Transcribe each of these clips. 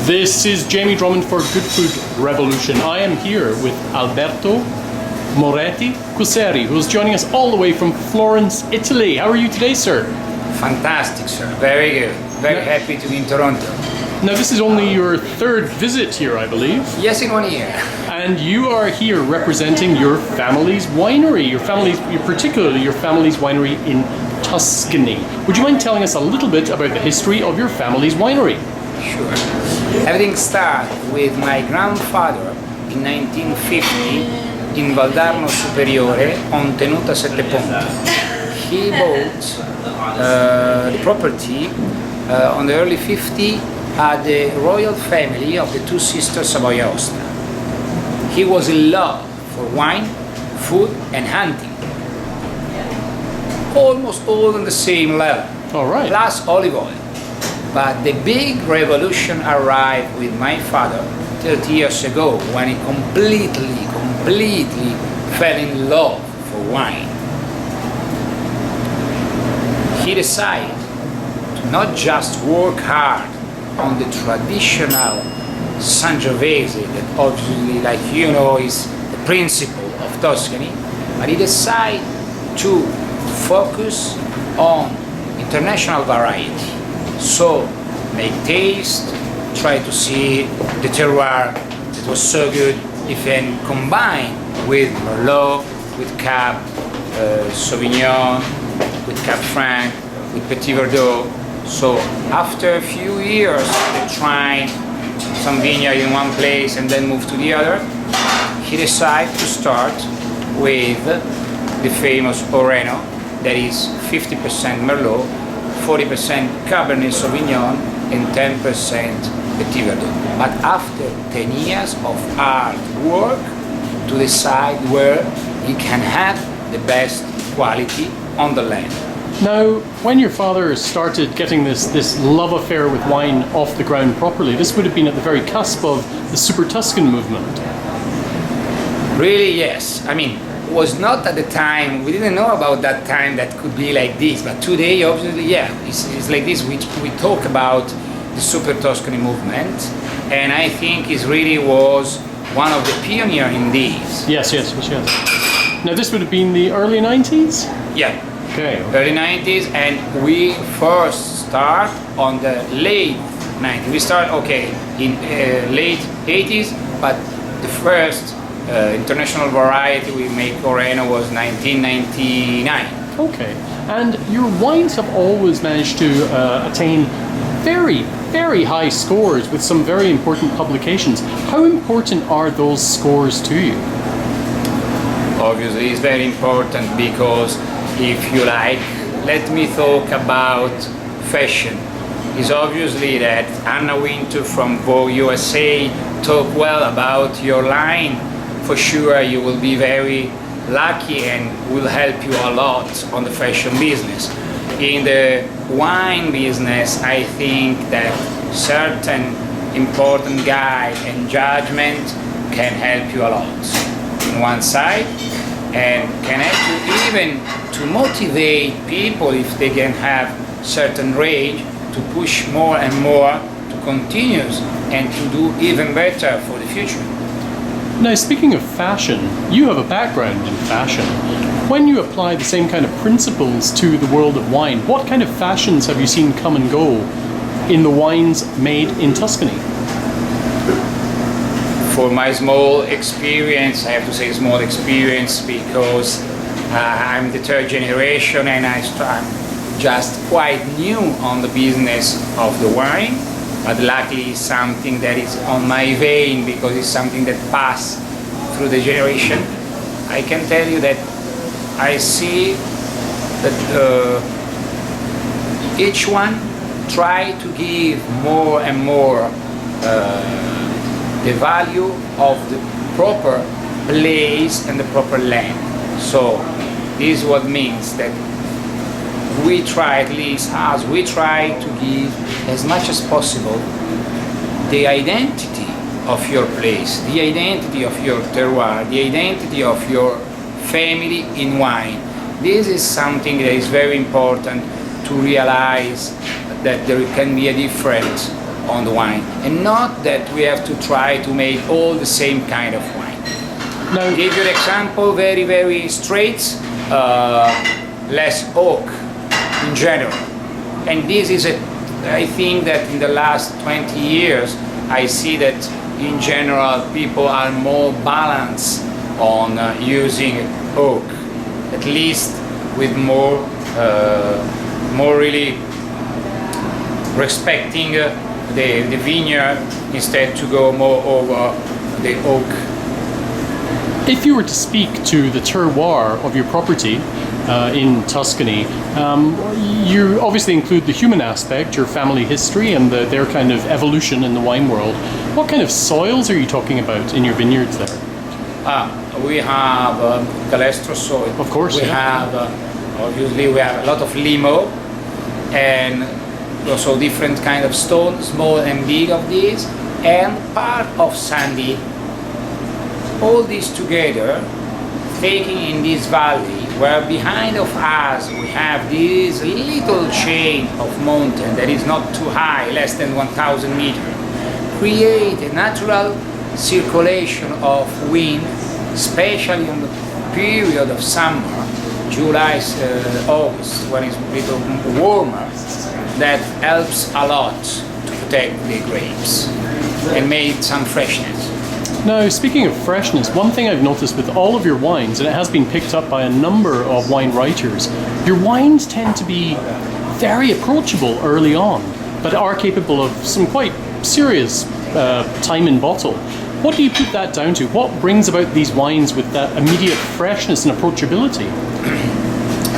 This is Jamie Drummond for Good Food Revolution. I am here with Alberto Moretti Cuseri, who's joining us all the way from Florence, Italy. How are you today, sir? Fantastic, sir. Very good. Very happy to be in Toronto. Now, this is only your third visit here, I believe. Yes, in 1 year. And you are here representing your family's winery, particularly your family's winery in Tuscany. Would you mind telling us a little bit about the history of your family's winery? Sure. Everything started with my grandfather in 1950 in Valdarno Superiore on Tenuta Sette Ponti. He bought the property on the early 50s at the royal family of the two sisters Savoia-Aosta. He was in love for wine, food and hunting. Almost all on the same level. All right. Plus olive oil. But the big revolution arrived with my father 30 years ago when he completely fell in love for wine. He decided to not just work hard on the traditional Sangiovese that obviously, like you know, is the principle of Tuscany, but he decided to focus on international variety. So, make taste, try to see the terroir that was so good, if then combined with Merlot, with Cab Sauvignon, with Cab Franc, with Petit Verdot. So, after a few years of trying some vineyard in one place and then move to the other, he decided to start with the famous Oreno, that is 50% Merlot, 40% Cabernet Sauvignon and 10% Petit Verdot. But after 10 years of hard work to decide where he can have the best quality on the land. Now, when your father started getting this love affair with wine off the ground properly, this would have been at the very cusp of the Super Tuscan movement. Really, yes. I mean, was not at the time, we didn't know about that time that could be like this, but today obviously, yeah, it's like this. We talk about the Super Tuscany movement, and I think it really was one of the pioneers in this. Yes. Now this would have been the early 90s? Yeah. Okay. Early 90s, and we first start on the late 90s. We start, in late 80s, but the first international variety we make Oreno was 1999. Okay, and your wines have always managed to attain very high scores with some very important publications. How important are those scores to you? Obviously it's very important because if you like, let me talk about fashion. It's obviously that Anna Wintour from Vogue USA talk well about your line. For sure you will be very lucky and will help you a lot on the fashion business. In the wine business, I think that certain important guide and judgment can help you a lot on one side, and can help you even to motivate people if they can have certain rage to push more and more to continue and to do even better for the future. Now, speaking of fashion, you have a background in fashion. When you apply the same kind of principles to the world of wine, what kind of fashions have you seen come and go in the wines made in Tuscany? For my small experience, I have to say small experience because I'm the third generation and I'm just quite new on the business of the wine. But luckily it's something that is on my vein because it's something that passed through the generation. I can tell you that I see that each one try to give more and more the value of the proper place and the proper land. So this is what means that we try, at least as we try to give as much as possible the identity of your place, the identity of your terroir, the identity of your family in wine. This is something that is very important to realize that there can be a difference on the wine, and not that we have to try to make all the same kind of wine. Now, Give you an example, very, very straight, less oak in general. And this is I think that in the last 20 years, I see that in general people are more balanced on using oak, at least with more really respecting the vineyard instead to go more over the oak. if you were to speak to the terroir of your property in Tuscany, you obviously include the human aspect, your family history, and their kind of evolution in the wine world. What kind of soils are you talking about in your vineyards there? We have calestro soil. Of course, We yeah. have, obviously, we have a lot of limo, and also different kind of stones, small and big of these, and part of sandy. All this together, taking in this valley, where behind of us we have this little chain of mountain that is not too high, less than 1,000 meters, create a natural circulation of wind, especially on the period of summer, July, August, when it's a little warmer, that helps a lot to protect the grapes and make some freshness. Now, speaking of freshness, one thing I've noticed with all of your wines, and it has been picked up by a number of wine writers, your wines tend to be very approachable early on, but are capable of some quite serious time in bottle. What do you put that down to? What brings about these wines with that immediate freshness and approachability?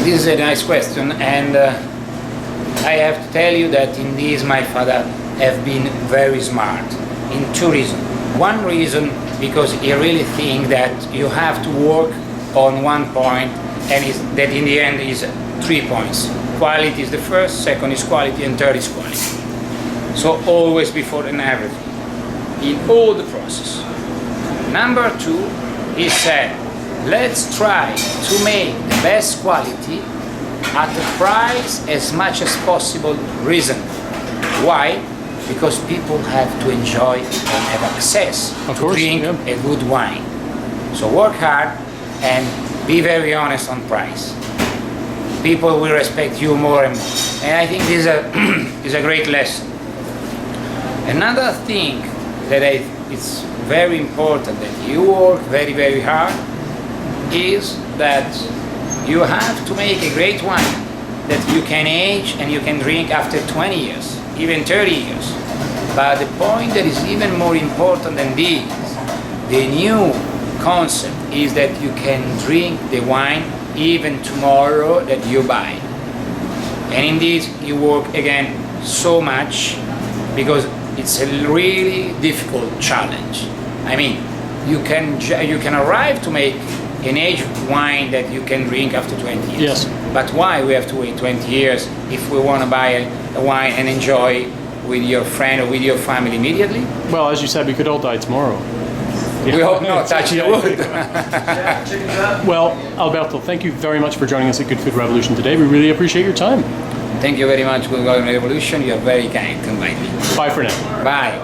This is a nice question, and I have to tell you that in this my father have been very smart in two reasons. One reason, because he really think that you have to work on one point, and that in the end is 3 points. Quality is the first, second is quality, and third is quality. So always before and everything, in all the process. Number two, he said, let's try to make the best quality at a price as much as possible reasonable. Why? Because people have to enjoy and have access to drink a good wine. So work hard and be very honest on price. People will respect you more and more. And I think this is a great lesson. Another thing that it's very important that you work very, very hard is that you have to make a great wine that you can age and you can drink after 20 years, even 30 years. But the point that is even more important than this, the new concept is that you can drink the wine even tomorrow that you buy. And in this you work again so much because it's a really difficult challenge. I mean, you can arrive to make an aged wine that you can drink after 20 years. Yes. But why we have to wait 20 years if we want to buy a wine and enjoy with your friend or with your family immediately? Well, as you said, we could all die tomorrow. Yeah. We hope not, touch the wood. Well, Alberto, thank you very much for joining us at Good Food Revolution today. We really appreciate your time. Thank you very much, Good Garden Revolution. You are very kind to invite me. Bye for now. Bye.